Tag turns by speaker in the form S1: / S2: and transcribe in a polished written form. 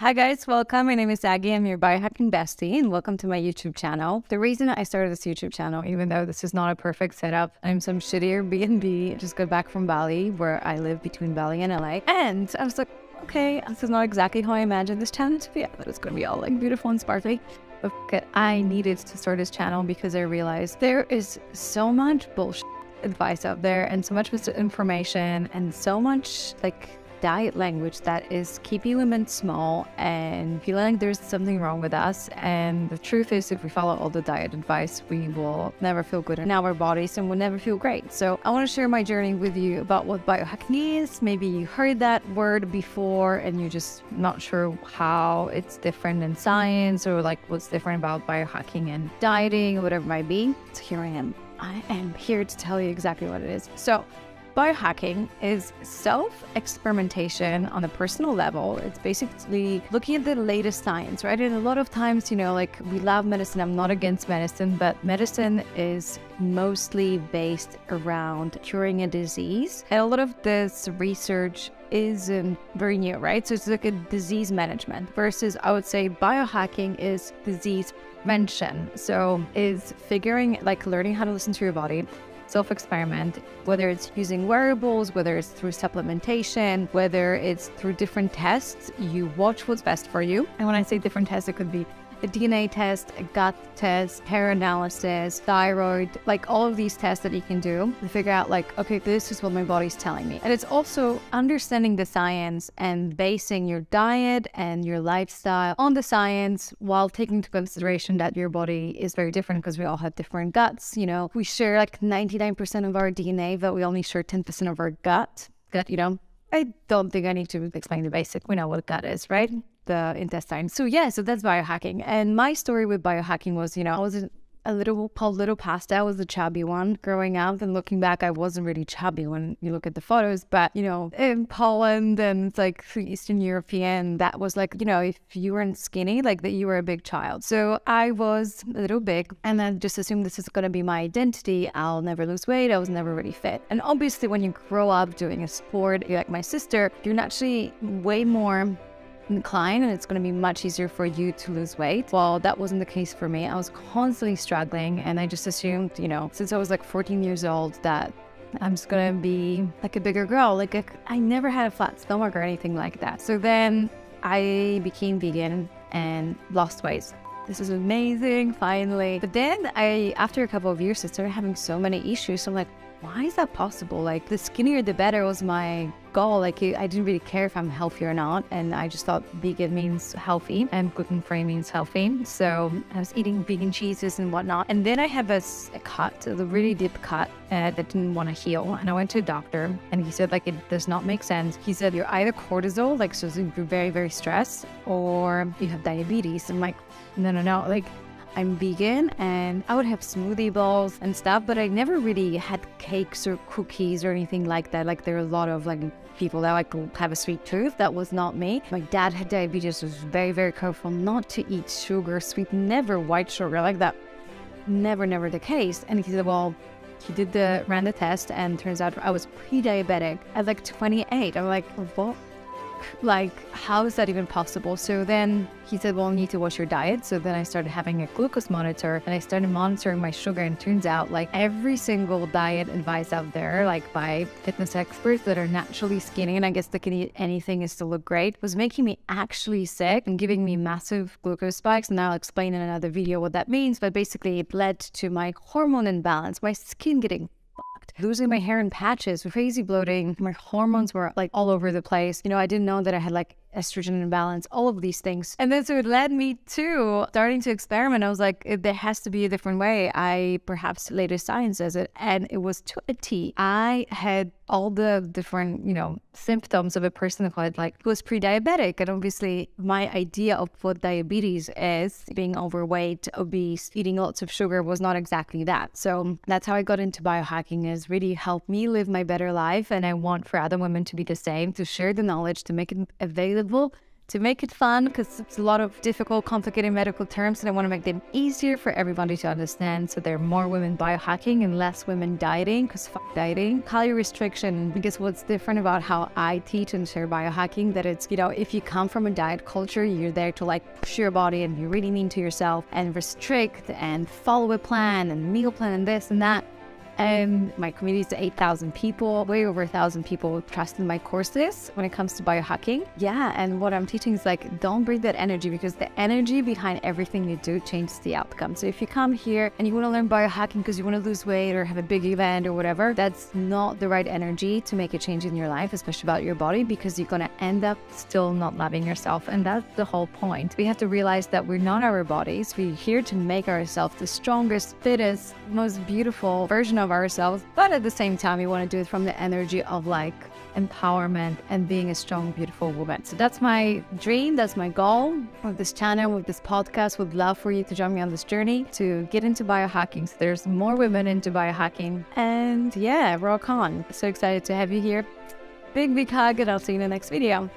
S1: Hi guys, welcome. My name is Aggie. I'm your Biohacking Bestie and welcome to my YouTube channel. The reason I started this YouTube channel, even though this is not a perfect setup, I'm some shittier B&B, just got back from Bali where I live between Bali and LA. And I was like, okay, this is not exactly how I imagined this channel to be. I thought it's going to be all like beautiful and sparkly. But I needed to start this channel because I realized there is so much bullshit advice out there and so much misinformation and so much like diet language that is keeping women small and feeling like there's something wrong with us. And the truth is, if we follow all the diet advice, we will never feel good in our bodies and we'll never feel great. So I want to share my journey with you about what biohacking is. Maybe you heard that word before and you're just not sure how it's different in science or like what's different about biohacking and dieting or whatever it might be. So here I am. I am here to tell you exactly what it is. So biohacking is self-experimentation on a personal level. It's basically looking at the latest science, right? And a lot of times, like we love medicine. I'm not against medicine, but medicine is mostly based around curing a disease. And a lot of this research isn't very new, right? So it's like a disease management versus I would say biohacking is disease prevention. So is learning how to listen to your body, self-experiment, whether it's using wearables, whether it's through supplementation, whether it's through different tests. You watch what's best for you. And when I say different tests, it could be a DNA test, a gut test, hair analysis, thyroid, like all of these tests that you can do to figure out like, okay, this is what my body's telling me. And it's also understanding the science and basing your diet and your lifestyle on the science while taking into consideration that your body is very different because we all have different guts. We share like 99% of our DNA, but we only share 10% of our gut. I don't think I need to explain the basic. We know what gut is, right? The intestine. So that's biohacking. And my story with biohacking was, I was a little pasta. I was a chubby one growing up, and looking back, I wasn't really chubby when you look at the photos, but in Poland and it's like Eastern European, that was like, if you weren't skinny, like that you were a big child. So I was a little big and I just assumed this is going to be my identity. I'll never lose weight. I was never really fit. And obviously when you grow up doing a sport, like my sister, you're naturally way more incline and it's going to be much easier for you to lose weight. Well, that wasn't the case for me. I was constantly struggling and I just assumed, since I was like 14 years old that I'm just going to be like a bigger girl. I never had a flat stomach or anything like that. So then I became vegan and lost weight. This is amazing, finally. But then after a couple of years, I started having so many issues. So I'm like, why is that possible? Like the skinnier, the better was my goal. Like I didn't really care if I'm healthy or not. And I just thought vegan means healthy and gluten-free means healthy. So I was eating vegan cheeses and whatnot. And then I have a cut, a really deep cut that didn't want to heal. And I went to a doctor and he said it does not make sense. He said, you're either cortisol, so you're very, very stressed, or you have diabetes. I'm like, no. I'm vegan and I would have smoothie bowls and stuff, but I never really had cakes or cookies or anything like that. Like there are a lot of people that have a sweet tooth. That was not me. My dad had diabetes, was very, very careful not to eat sugar, sweet, never white sugar like that. Never the case. And he said, well, he ran the test and turns out I was pre-diabetic at 28. I'm like, what? How is that even possible? So then he said, well, you need to watch your diet. So then I started having a glucose monitor and I started monitoring my sugar, and it turns out every single diet advice out there, by fitness experts that are naturally skinny, and I guess they can eat anything is to look great, was making me actually sick and giving me massive glucose spikes. And I'll explain in another video what that means, but basically it led to my hormone imbalance, my skin getting losing my hair in patches, crazy bloating. My hormones were all over the place. I didn't know that I had estrogen imbalance, all of these things. And then so it led me to starting to experiment. I was like, there has to be a different way. I perhaps latest science says it, and it was to a T. I had all the different, symptoms of a person who was pre-diabetic. And obviously my idea of what diabetes is, being overweight, obese, eating lots of sugar, was not exactly that. So that's how I got into biohacking, is really help me live my better life. And I want for other women to be the same, to share the knowledge, to make it available to make it fun, because it's a lot of difficult, complicated medical terms, and I want to make them easier for everybody to understand. So there are more women biohacking and less women dieting, because dieting. Calorie restriction, because what's different about how I teach and share biohacking, that it's, if you come from a diet culture, you're there to like push your body and be really mean to yourself and restrict and follow a plan and meal plan and this and that. And my community is 8,000 people, way over 1,000 people trust in my courses when it comes to biohacking. Yeah, and what I'm teaching is like, don't bring that energy, because the energy behind everything you do changes the outcome. So if you come here and you want to learn biohacking because you want to lose weight or have a big event or whatever, that's not the right energy to make a change in your life, especially about your body, because you're going to end up still not loving yourself. And that's the whole point. We have to realize that we're not our bodies. We're here to make ourselves the strongest, fittest, most beautiful version of ourselves, but at the same time we want to do it from the energy of like empowerment and being a strong, beautiful woman. So that's my dream, that's my goal with this channel, with this podcast. Would love for you to join me on this journey to get into biohacking, so there's more women into biohacking. And yeah, rock on. So excited to have you here. Big hug, and I'll see you in the next video.